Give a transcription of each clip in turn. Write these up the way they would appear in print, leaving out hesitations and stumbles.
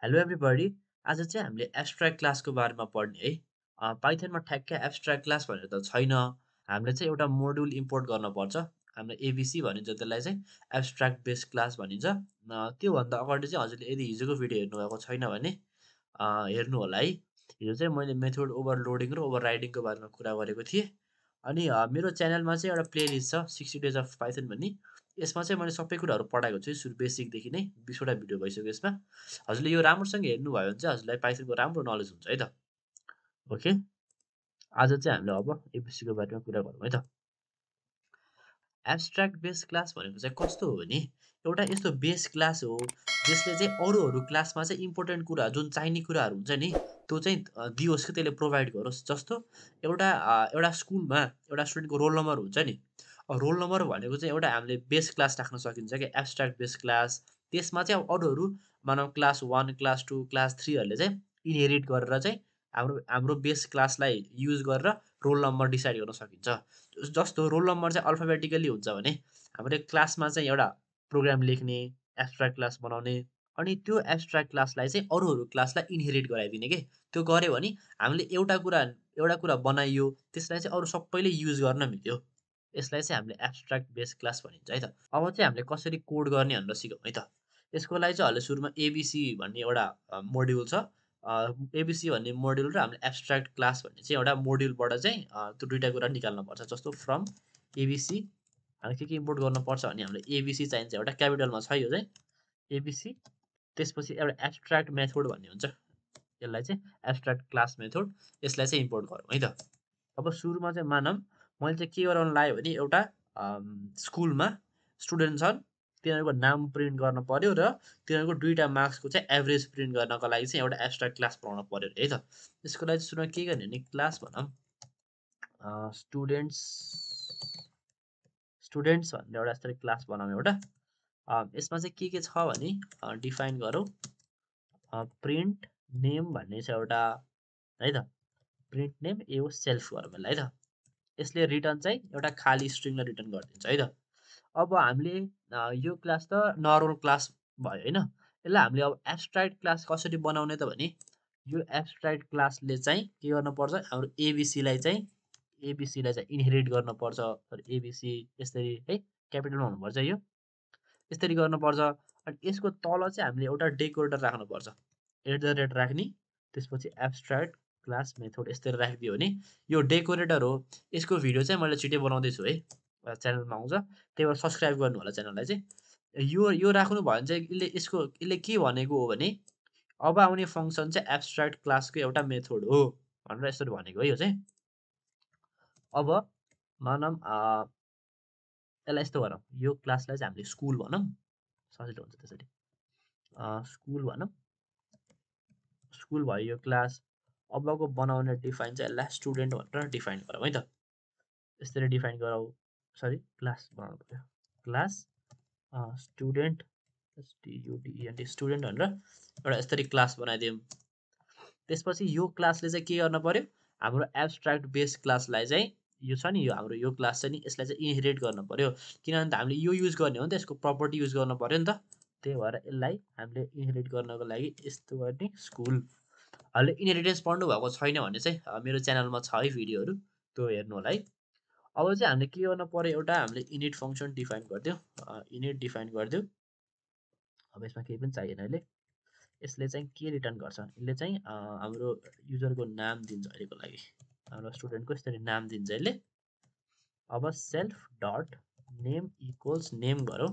Hello everybody. आज चाहिँ हामीले एब्स्ट्र्याक्ट क्लासको बारेमा पढ्ने है। पाइथनमा ठ्याक्कै एब्स्ट्र्याक्ट क्लास भनेर त छैन। हामीले चाहिँ एउटा मोड्युल इम्पोर्ट गर्नुपर्छ। हामीले एबिसी भनिन्छ, त्यसलाई चाहिँ एब्स्ट्र्याक्ट बेस क्लास भनिन्छ। त्योभन्दा अगाडि चाहिँ हजुरले यदि हिजोको भिडियो हेर्नुभएको छैन भने हेर्नु होला है। हिजो चाहिँ मैले मेथड ओभरलोडिङ र ओभरराइडिङको बारेमा कुरा गरेको थिएँ। अनि मेरो च्यानलमा चाहिँ एउटा प्लेलिस्ट छ 60 डेज अफ पाइथन भन्ने। यसमा चाहिँ मैले सबै कुराहरू पढाएको छु सुरु बेसिकदेखि नै। 20वटा भिडियो भइसक्यो यसमा। हजुरले यो राम्रोसँग हेर्नुभयो भने चाहिँ हजुरलाई पाइथनको राम्रो नलेज हुन्छ है त। ओके, आज चाहिँ हामीले अब एबिसीको बारेमा कुरा गरौँ है त। एब्स्ट्र्याक्ट बेस क्लास भनेको चाहिँ कस्तो हो भने एउटा यस्तो बेस क्लास हो जसले चाहिँ अरू क्लासमा चाहिँ इम्पोर्टेन्ट कुरा जुन चाहिने कुराहरू हुन्छ नि त्यो चाहिँ दियोस् कि त्यसले प्रोभाइड गरोस्। जस्तो एउटा स्कुलमा एउटा स्टुडेन्टको रोल नम्बर हुन्छ नि। रोल नम्बर भनेको चाहिँ एउटा हामीले बेस क्लास राख्न सकिन्छ कि एब्स्ट्र्याक्ट बेस क्लास। त्यसमा चाहिँ अब अरूहरू मानव क्लास 1 क्लास 2 क्लास 3हरूले चाहिँ इनहेरिट गरेर चाहिँ हाम्रो हाम्रो बेस क्लासलाई युज गरेर रोल नम्बर डिसाइड गर्न सकिन्छ। जस्तो रोल नम्बर चाहिँ अल्फाबेटिकली हुन्छ भने हामीले क्लासमा चाहिँ एउटा प्रोग्राम लेख्ने, एब्स्ट्र्याक्ट क्लास बनाउने, अनि त्यो एब्स्ट्र्याक्ट क्लासलाई चाहिँ अरूहरू क्लासलाई इनहेरिट गराइदिने के। त्यो गऱ्यो भने हामीले एउटा कुरा बनाइयो, त्यसलाई चाहिँ अरू सबैले युज गर्न मिल्यो। यसलाई चाहिँ हामीले एब्स्ट्र्याक्ट बेस क्लास भनिन्छ है त। अब चाहिँ हामीले कसरी कोड गर्ने भनेर सिकौँ है त। यसको लागि चाहिँ हामीले सुरुमा एबिसी भन्ने एउटा मोड्युल छ। एबिसी भन्ने मोड्युल र हामीले एब्स्ट्र्याक्ट क्लास भन्ने चाहिँ एउटा मोड्युलबाट चाहिँ त्यो दुईवटा कुरा निकाल्नुपर्छ। जस्तो फ्रम एबिसी हामीले के इम्पोर्ट गर्नुपर्छ भने हामीले एबिसी चाहिन्छ, एउटा क्यापिटलमा छ यो चाहिँ एबिसी। त्यसपछि एउटा एब्स्ट्र्याक्ट मेथड भन्ने हुन्छ, यसलाई चाहिँ एब्स्ट्र्याक्ट क्लास मेथड, यसलाई चाहिँ इम्पोर्ट गरौँ है त। अब सुरुमा चाहिँ मानौँ मैले चाहिँ के गराउन लाग्यो भने एउटा स्कुलमा स्टुडेन्ट छन्, तिनीहरूको नाम प्रिन्ट गर्न पर्यो र तिनीहरूको दुईवटा मार्क्सको चाहिँ एभरेज प्रिन्ट गर्नको लागि चाहिँ एउटा एब्स्ट्र्याक्ट क्लास बनाउनु पर्यो है त। त्यसको लागि सुरुमा के गर्ने भने क्लास भनौँ स्टुडेन्ट्स भनेर एउटा यस्तरी क्लास बनाउँ एउटा। यसमा चाहिँ के छ भने डिफाइन गरौँ। प्रिन्ट नेम भन्ने छ एउटा है त। प्रिन्ट नेम ए हो सेल्फ गरौँ यसलाई है त। यसले रिटर्न चाहिँ एउटा खाली स्ट्रिङलाई रिटर्न गरिदिन्छ है त। अब हामीले यो क्लास त नर्मल क्लास भयो होइन। यसलाई हामीले अब एब्स्ट्र्याक्ट क्लास कसरी बनाउने त भने यो एब्स्ट्र्याक्ट क्लासले चाहिँ के गर्नुपर्छ, हाम्रो एबिसीलाई चाहिँ इनहेरिट गर्नुपर्छ। एबिसी यसरी है क्यापिटलमा हुनुपर्छ यो, यसरी गर्नुपर्छ। अनि यसको तल चाहिँ हामीले एउटा डेकोरेटर राख्नुपर्छ, @ राख्ने। त्यसपछि एब्स्ट्र्याक्ट क्लास मेथड यसरी राखिदियो भने यो डेकोरेटर हो। यसको भिडियो चाहिँ मैले छिटै बनाउँदैछु है, च्यानलमा आउँछ। त्यही भएर सब्सक्राइब गर्नु होला च्यानललाई चाहिँ। यो राख्नु भयो भने चाहिँ यसले के भनेको हो भने अब आउने फङ्सन चाहिँ एब्स्ट्र्याक्ट क्लासको एउटा मेथड हो भनेर यसरी भनेको है यो चाहिँ। अब मानौँ यसलाई यस्तो गरौँ, यो क्लासलाई चाहिँ हामीले स्कुल भनौँ, सजिलो हुन्छ त्यसरी। स्कुल भनौँ, स्कुल भयो यो क्लास। अबको बनाउने डिफाइन चाहिँ यसलाई स्टुडेन्ट भनेर डिफाइन गरौँ है त। यसरी डिफाइन गरौँ, सरी क्लास बनाउनु पर्यो। क्लास स्टुडेन्ट STUDENT स्टुडेन्ट भनेर एउटा यसरी क्लास बनाइदिउँ। त्यसपछि यो क्लासले चाहिँ के गर्न पर्यो, हाम्रो एब्स्ट्र्याक्ट बेस क्लासलाई चाहिँ यो छ नि, यो हाम्रो यो क्लास छ नि, यसलाई चाहिँ इनहेरिट गर्नु पर्यो। किनभने त हामीले यो युज गर्ने हो नि त, यसको प्रपर्टी युज गर्नु पर्यो नि त। त्यही भएर यसलाई हामीले इनहेरिट गर्नको लागि यस्तो गर्ने स्कुल।हरूले इनहेरिटेन्स पढ्नु भएको छैन भने चाहिँ मेरो च्यानलमा छ है भिडियोहरू, त्यो हेर्नु होला है। अब चाहिँ हामीले के गर्नु पर्यो, एउटा हामीले इनिट फङ्सन डिफाइन गरिदिउँ। इनिट डिफाइन गरिदिउँ। अब यसमा केही पनि चाहिएन अहिले। यसले चाहिँ के रिटर्न गर्छ, यसले चाहिँ हाम्रो युजरको नाम दिन्छ अहिलेको लागि। हाम्रो स्टुडेन्टको यसरी नाम दिन्छ यसले। अब self dot name equals name गरौँ,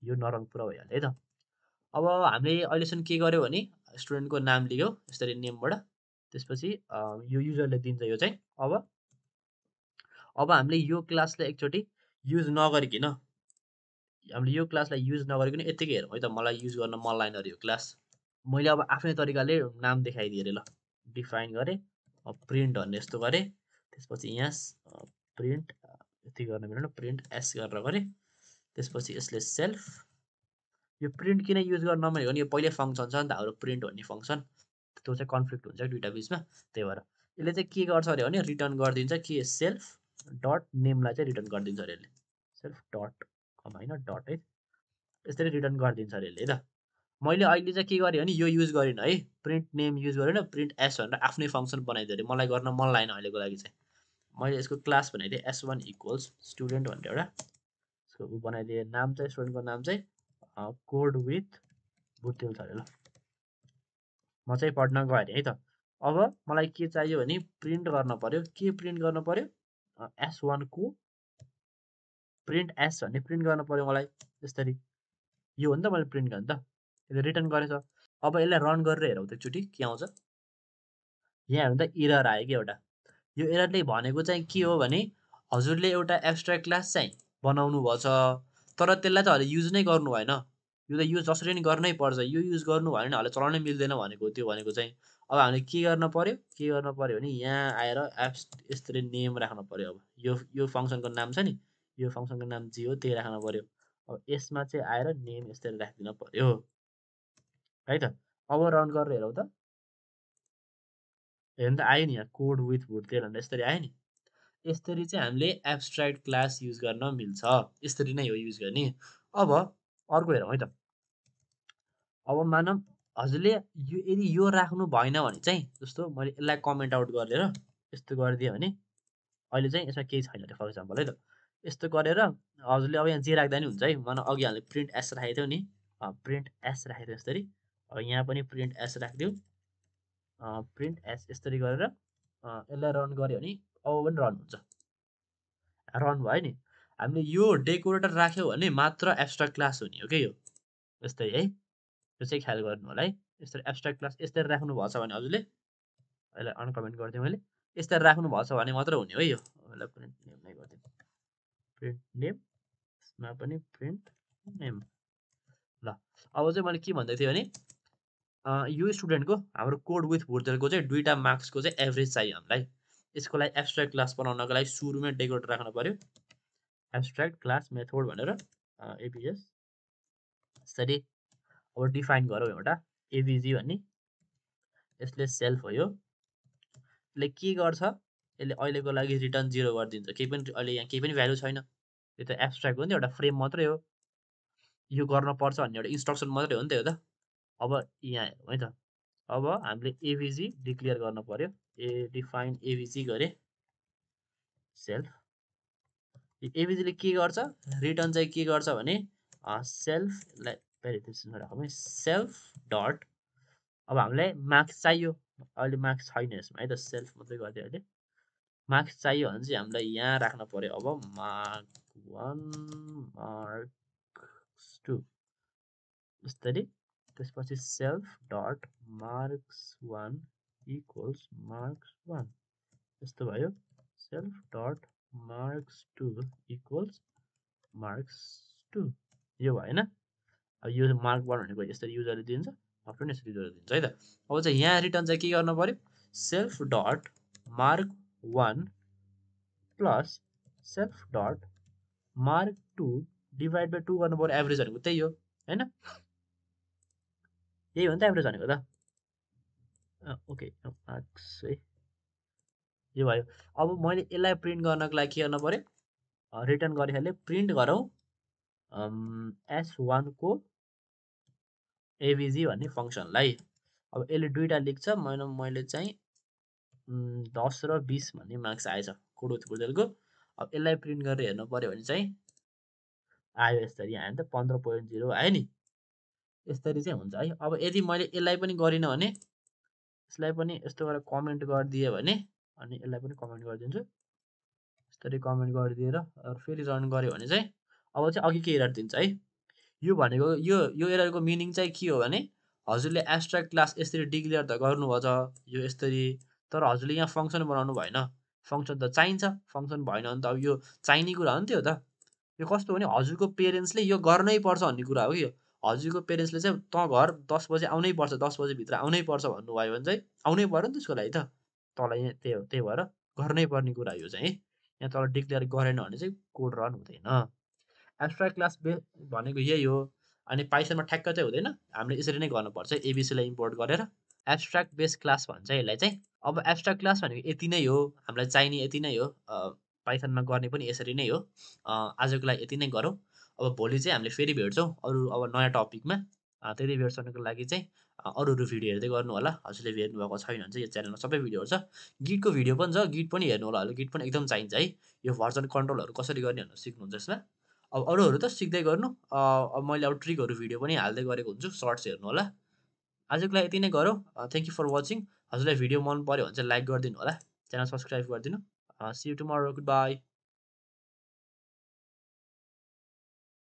यो नर्मल पुरा भइहाल्यो है त। अब हामीले अहिलेसम्म के गर्यो भने स्टुडेन्टको नाम लियो यसरी नेमबाट। त्यसपछि यो युजरले दिन्छ यो चाहिँ। अब हामीले यो क्लासलाई एकचोटि युज नगरिकन यत्तिकै हेरौँ है त। मलाई युज गर्न मन लागेन अरे यो क्लास। मैले अब आफ्नै तरिकाले नाम देखाइदिएँ अरे। ल डिफाइन गरेँ, प्रिन्ट भन्ने यस्तो गरेँ। त्यसपछि यहाँ प्रिन्ट यति गर्न मिलेन, प्रिन्ट एस गरेर गरेँ। त्यसपछि यसले सेल्फ, यो प्रिन्ट किन युज गर्न नमिलेको भने यो पहिल्यै फङ्सन छ नि त हाम्रो प्रिन्ट भन्ने फङ्सन, त्यो चाहिँ कन्फ्लिक्ट हुन्छ दुइटा बिचमा। त्यही भएर यसले चाहिँ के गर्छ अरे भने रिटर्न गरिदिन्छ के, सेल्फ डट नेमलाई चाहिँ रिटर्न गरिदिन्छ अरे यसले। सेल्फ डट होइन डट है, यसरी रिटर्न गरिदिन्छ अरे यसले है त। मैले अहिले चाहिँ के गरेँ भने यो युज गरिनँ है, प्रिन्ट नेम युज गरेन, प्रिन्ट एस भनेर आफ्नै फङ्सन बनाइदिएँ अरे, मलाई गर्न मन लागेन अहिलेको लागि चाहिँ। मैले यसको क्लास बनाइदिएँ s1 इक्वल्स स्टुडेन्ट भनेर एउटा, यसको ऊ बनाइदिएँ, नाम चाहिँ स्टुडेन्टको नाम चाहिँ कोड विथ बुटेल छ अरे। ल म चाहिँ पढ्न गएँ है त। अब मलाई के चाहियो भने प्रिन्ट गर्न पर्यो, के प्रिन्ट गर्न पर्यो, s1 को प्रिन्ट एस भन्ने प्रिन्ट गर्न पर्यो मलाई यसरी। यो हो नि त मैले प्रिन्ट गर्ने त, यसले रिटर्न गरेछ। अब यसलाई रन गरेर हेरौँ त एकचोटि के आउँछ। यहाँ हेर्नु त इरर आयो कि एउटा। यो एररले भनेको चाहिँ के हो भने हजुरले एउटा एब्स्ट्र्याक्ट क्लास चाहिँ बनाउनु भएछ, तर त्यसलाई त अहिले युज नै गर्नु भएन। यो त युज जसरी नि गर्नै पर्छ, यो युज गर्नु भएन भने अहिले चलाउनै मिल्दैन भनेको त्यो भनेको चाहिँ। अब हामीले के गर्न पर्यो, भने यहाँ आएर एप्स यसरी नेम राख्नु पर्यो। अब यो फङ्सनको नाम छ नि, यो फङ्सनको नाम जे हो त्यही राख्नु पर्यो। अब यसमा चाहिँ आएर नेम यसरी राखिदिन पर्यो है त। अब रन गरेर हेरौँ त, हेर्नु त आयो नि, यहाँ कोड विथ भुटेल भनेर यसरी आयो नि। यसरी चाहिँ हामीले एब्स्ट्र्याक्ट क्लास युज गर्न मिल्छ, यसरी नै हो युज गर्ने। अब अर्को हेरौँ है त। अब मानौँ हजुरले यो यदि यो राख्नु भएन भने चाहिँ, जस्तो मैले यसलाई कमेन्ट आउट गरेर यस्तो गरिदिएँ भने अहिले चाहिँ यसमा केही छैन अरे फर इक्जाम्पल है त। यस्तो गरेर हजुरले अब यहाँ जे राख्दा नि हुन्छ है। मानौँ अघि हामीले प्रिन्ट एस राखेको थियौँ नि, प्रिन्ट एस राखेको थियौँ यसरी। अब यहाँ पनि प्रिन्ट एस राखिदिउँ, प्रिन्ट एस यसरी गरेर यसलाई रन गऱ्यो भने अब पनि रन हुन्छ, रन भयो नि। हामीले यो डेकोरेटर राख्यौँ भने मात्र एब्स्ट्र्याक्ट क्लास हुने हो कि यो, यस्तै है। त्यो चाहिँ ख्याल गर्नु होला है। यसरी एब्स्ट्र्याक्ट क्लास यसरी राख्नु भएको छ भने हजुरले, यसलाई अनकमेन्ट गरिदिएँ मैले, यसरी राख्नु भएको छ भने मात्र हुने हो यो। यसलाई प्रिन्ट नेम नै गरिदिउँ, प्रिन्ट नेम, यसमा पनि प्रिन्ट नेम। ल अब चाहिँ मैले के भन्दै थिएँ भने यो स्टुडेन्टको हाम्रो कोड विथ भुटेलको चाहिँ 2टा मार्क्सको चाहिँ एभरेज चाहियो हामीलाई। यसको लागि एब्स्ट्र्याक्ट क्लास बनाउनको लागि सुरुमै डेकोरेटर राख्नु पर्यो, एब्स्ट्र्याक्ट क्लास मेथड भनेर एबिएस यसरी। अब डिफाइन गरौँ एउटा एबिजी भन्ने, यसले सेल्फ हो यो। यसले के गर्छ, यसले अहिलेको लागि रिटर्न 0 गरिदिन्छ, केही पनि अहिले यहाँ केही पनि भ्यालु छैन। यो त एब्स्ट्र्याक्ट हो नि त, एउटा फ्रेम मात्रै हो, यो गर्न पर्छ भन्ने एउटा इन्स्ट्रक्सन मात्रै हो नि त यो त। अब यहाँ हेरौँ है त। अब हामीले एबिजी डिक्लेयर गर्न पर्यो, डिफाइन एबिजी गरे सेल्फ। एबिजीले के गर्छ, रिटर्न चाहिँ के गर्छ भने सेल्फलाई पेरेन्थेसिसमा राखौँ है, सेल्फ डट। अब हामीलाई मार्क्स चाहियो, अहिले मार्क्स छैन यसमा है त, सेल्फ मात्रै गरिदियो अहिले। मार्क्स चाहियो भने चाहिँ हामीलाई यहाँ राख्न पर्यो अब मार्क 1 मार्क्स 2 यसरी। त्यसपछि self dot marks 1 equals marks 1 यस्तो भयो। Self dot marks 2 equals marks 2 यो भएन। अब यो मार्क 1 भनेको यसरी युजरले दिन्छ, आफ्नो यसरी युजरले दिन्छ है त। अब चाहिँ यहाँ रिटर्न चाहिँ के गर्नु पर्यो, self dot mark 1 plus self dot mark 2 divide by 2 गर्नु पर्यो। एभरेज भनेको त्यही हो होइन, यही हो नि त एभरेज भनेको त। ओके मार्क्स है यो भयो। अब मैले यसलाई प्रिन्ट गर्नको लागि के गर्नु पर्यो, रिटर्न गरिहालेँ, प्रिन्ट गरौँ s1 को एबिजी भन्ने फङ्सनलाई। अब यसले 2टा लेख्छ, मैले चाहिँ 10 र 20 भन्ने मार्क्स आएछ कोड विथ भुटेलको। अब यसलाई प्रिन्ट गरेर हेर्नु पर्यो भने चाहिँ आयो यसरी, आयो नि त 15.0 आयो नि, यसरी चाहिँ हुन्छ है। अब यदि मैले यसलाई पनि गरिनँ भने, यसलाई पनि यस्तो गरेर कमेन्ट गरिदिएँ भने, अनि यसलाई पनि कमेन्ट गरिदिन्छु, यसरी कमेन्ट गरिदिएर फेरि रन गऱ्यो भने चाहिँ अब चाहिँ अघि के एरर दिन्छ है। यो भनेको यो एररको मिनिङ चाहिँ के हो भने हजुरले एब्स्ट्र्याक्ट क्लास यसरी डिक्लेयर त गर्नुभएछ यो यसरी, तर हजुरले यहाँ फङ्सन बनाउनु भएन। फङ्सन त चाहिन्छ, फङ्सन भएन भने त अब यो चाहिने कुरा हो नि त्यो त। यो कस्तो हो भने हजुरको पेरेन्ट्सले यो गर्नै पर्छ भन्ने कुरा हो कि यो। हजुरको पेरेन्ट्सले चाहिँ तँ घर 10 बजे आउनै पर्छ, 10 बजेभित्र आउनै पर्छ भन्नुभयो भने चाहिँ आउनै पर्यो नि त्यसको लागि त, तँलाई यहाँ त्यही भएर गर्नै पर्ने कुरा यो चाहिँ है। यहाँ तल डिक्लेयर गरेन भने चाहिँ कोड रन हुँदैन। एब्स्ट्र्याक्ट क्लास भनेको यही हो। अनि पाइथनमा ठ्याक्क चाहिँ हुँदैन, हामीले यसरी नै गर्नुपर्छ एबिसीलाई इम्पोर्ट गरेर। एब्स्ट्र्याक्ट बेस क्लास भन्छ यसलाई चाहिँ। अब एब्स्ट्र्याक्ट क्लास भनेको यति नै हो, हामीलाई चाहिने यति नै हो, पाइथनमा गर्ने पनि यसरी नै हो। आजको लागि यति नै गरौँ। अब भोलि चाहिँ हामीले फेरि भेट्छौँ अरू अब नयाँ टपिकमा। त्यति भेर्सनको लागि चाहिँ अरू अरू भिडियो हेर्दै गर्नु होला। हजुरले हेर्नुभएको छैन भने चाहिँ यो च्यानलमा सबै भिडियोहरू छ। गिटको भिडियो पनि छ, गिट पनि हेर्नु होला। गिट पनि एकदम चाहिन्छ है। यो भर्जन कन्ट्रोलहरू कसरी गर्ने भनेर सिक्नुहुन्छ यसमा। अब अरूहरू त सिक्दै गर्नु। अब मैले अब ट्रिकहरू भिडियो पनि हाल्दै गरेको हुन्छु, सर्ट्स हेर्नु होला। आजको लागि यति नै गरौँ। Thank you for watching. हजुरलाई भिडियो मन पऱ्यो भने चाहिँ लाइक गरिदिनु होला। च्यानल सब्सक्राइब गरिदिनु। See you tomorrow. Good by.